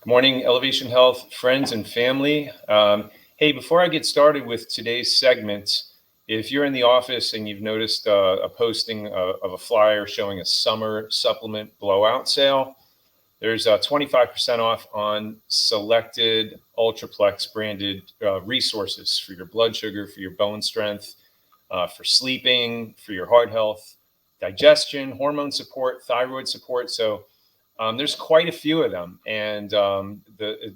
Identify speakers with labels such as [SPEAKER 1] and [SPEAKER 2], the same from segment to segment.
[SPEAKER 1] Good morning, Elevation Health friends and family. Hey, before I get started with today's segment, if you're in the office and you've noticed a posting of a flyer showing a summer supplement blowout sale, there's 25% off on selected Ultraplex branded resources for your blood sugar, for your bone strength, for sleeping, for your heart health, digestion, hormone support, thyroid support. So there's quite a few of them, and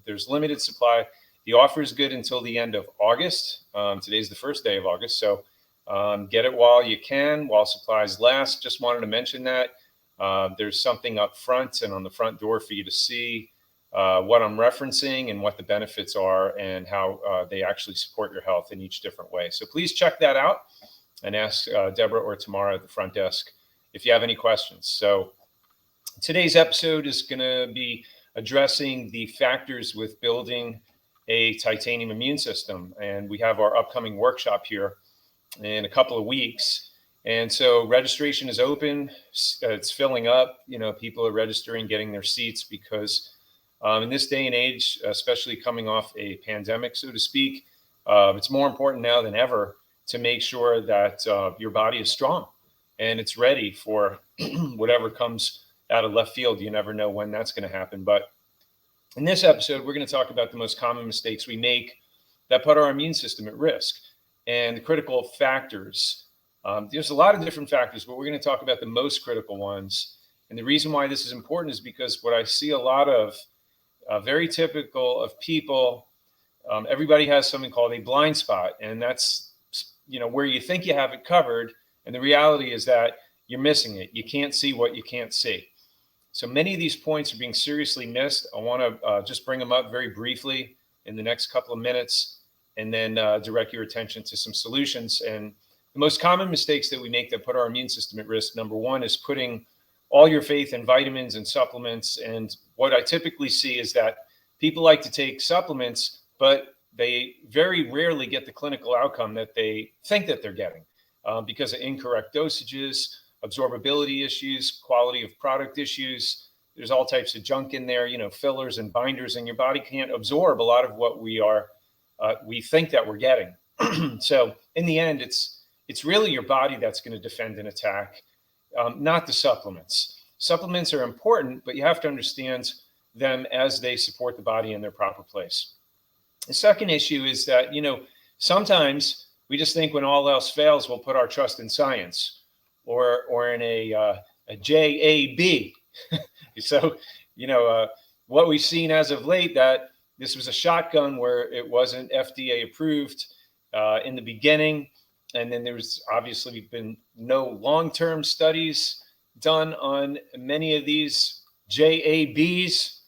[SPEAKER 1] there's limited supply. The offer is good until the end of August. Today's the first day of August, so get it while you can, while supplies last. Just wanted to mention that. There's something up front and on the front door for you to see what I'm referencing and what the benefits are and how they actually support your health in each different way. So please check that out and ask Deborah or Tamara at the front desk if you have any questions. So today's episode is going to be addressing the factors with building a titanium immune system. And we have our upcoming workshop here in a couple of weeks. And so registration is open. It's filling up. People are registering, getting their seats because in this day and age, especially coming off a pandemic, so to speak, it's more important now than ever to make sure that your body is strong and it's ready for whatever comes out of left field. You never know when that's going to happen. But in this episode, we're going to talk about the most common mistakes we make that put our immune system at risk and the critical factors. There's a lot of different factors, but we're going to talk about the most critical ones. And the reason why this is important is because what I see a lot of, very typical of people, everybody has something called a blind spot. And that's, where you think you have it covered. And the reality is that you're missing it. You can't see what you can't see. So many of these points are being seriously missed. I want to just bring them up very briefly in the next couple of minutes and then direct your attention to some solutions. And the most common mistakes that we make that put our immune system at risk, number one, is putting all your faith in vitamins and supplements. And what I typically see is that people like to take supplements, but they very rarely get the clinical outcome that they think that they're getting because of incorrect dosages, absorbability issues, quality of product issues. There's all types of junk in there, fillers and binders, and your body can't absorb a lot of what we think that we're getting. So in the end, it's really your body that's going to defend an attack, not the supplements. Supplements are important, but you have to understand them as they support the body in their proper place. The second issue is that, sometimes we just think when all else fails, we'll put our trust in science or in a JAB. So, what we've seen as of late, that this was a shotgun where it wasn't FDA approved in the beginning. And then there's obviously been no long-term studies done on many of these JABs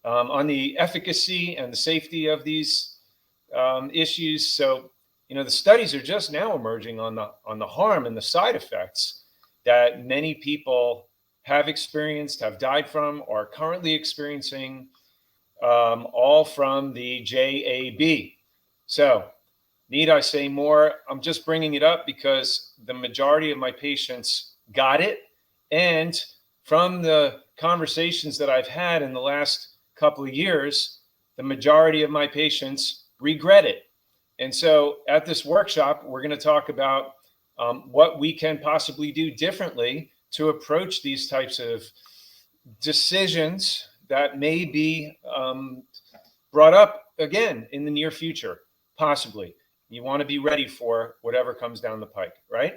[SPEAKER 1] on the efficacy and the safety of these issues. So, the studies are just now emerging on the harm and the side effects that many people have experienced, have died from, or are currently experiencing, all from the JAB. So, need I say more? I'm just bringing it up because the majority of my patients got it. And from the conversations that I've had in the last couple of years, the majority of my patients regret it. And so at this workshop, we're going to talk about what we can possibly do differently to approach these types of decisions that may be brought up again in the near future, possibly. You want to be ready for whatever comes down the pike, right?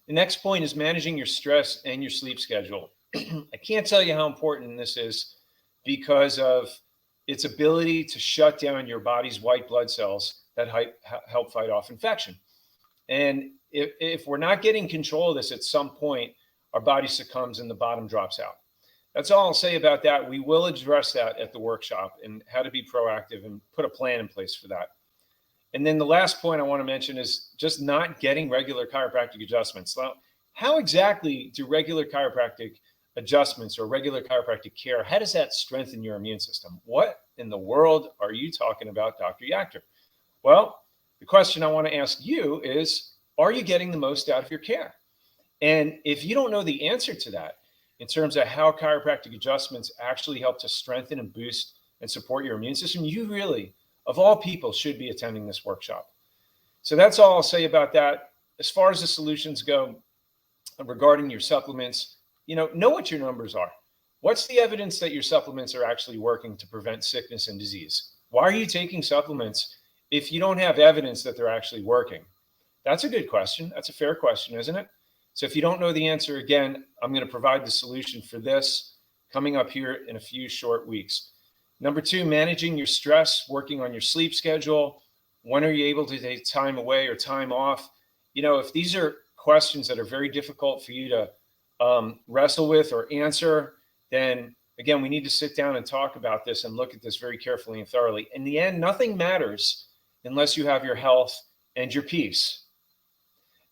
[SPEAKER 1] The next point is managing your stress and your sleep schedule. I can't tell you how important this is because of its ability to shut down your body's white blood cells that help fight off infection. And if we're not getting control of this at some point, our body succumbs and the bottom drops out. That's all I'll say about that. We will address that at the workshop and how to be proactive and put a plan in place for that. And then the last point I want to mention is just not getting regular chiropractic adjustments. Now, how exactly do regular chiropractic adjustments or regular chiropractic care, how does that strengthen your immune system? What in the world are you talking about, Dr. Yachter? Well, the question I want to ask you is, are you getting the most out of your care? And if you don't know the answer to that, in terms of how chiropractic adjustments actually help to strengthen and boost and support your immune system, you really, of all people, should be attending this workshop. So that's all I'll say about that. As far as the solutions go regarding your supplements, know what your numbers are. What's the evidence that your supplements are actually working to prevent sickness and disease? Why are you taking supplements if you don't have evidence that they're actually working? That's a good question. That's a fair question, isn't it? So if you don't know the answer, again, I'm going to provide the solution for this coming up here in a few short weeks. Number 2, managing your stress, working on your sleep schedule. When are you able to take time away or time off? If these are questions that are very difficult for you to wrestle with or answer, then again, we need to sit down and talk about this and look at this very carefully and thoroughly. In the end, nothing matters unless you have your health and your peace.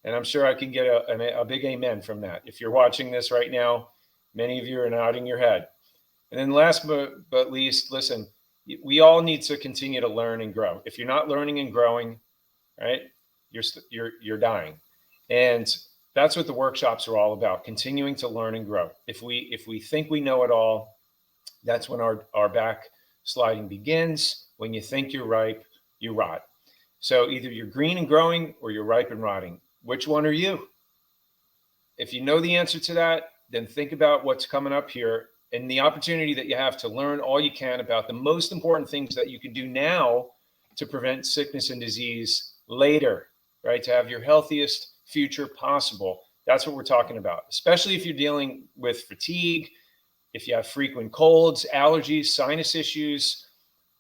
[SPEAKER 1] And I'm sure I can get a big amen from that. If you're watching this right now, many of you are nodding your head. And then last but least, listen, we all need to continue to learn and grow. If you're not learning and growing, right, you're dying. And that's what the workshops are all about, continuing to learn and grow. If we think we know it all, that's when our backsliding begins. When you think you're ripe, you rot. So either you're green and growing or you're ripe and rotting. Which one are you? If you know the answer to that, then think about what's coming up here and the opportunity that you have to learn all you can about the most important things that you can do now to prevent sickness and disease later, right? To have your healthiest future possible. That's what we're talking about, especially if you're dealing with fatigue, if you have frequent colds, allergies, sinus issues,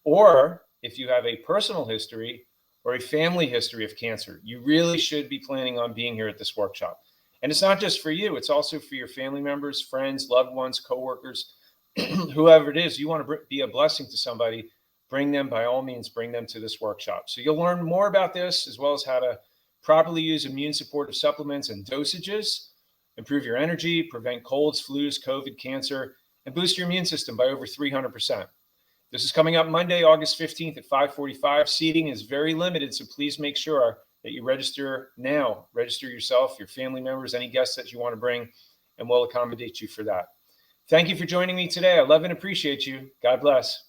[SPEAKER 1] or if you have a personal history or a family history of cancer. You really should be planning on being here at this workshop. And it's not just for you, it's also for your family members, friends, loved ones, coworkers, whoever it is. You want to be a blessing to somebody, bring them, by all means, bring them to this workshop. So you'll learn more about this, as well as how to properly use immune supportive supplements and dosages, improve your energy, prevent colds, flus, COVID, cancer, and boost your immune system by over 300%. This is coming up Monday, August 15th at 5:45. Seating is very limited, so please make sure that you register now. Register yourself, your family members, any guests that you want to bring, and we'll accommodate you for that. Thank you for joining me today. I love and appreciate you. God bless.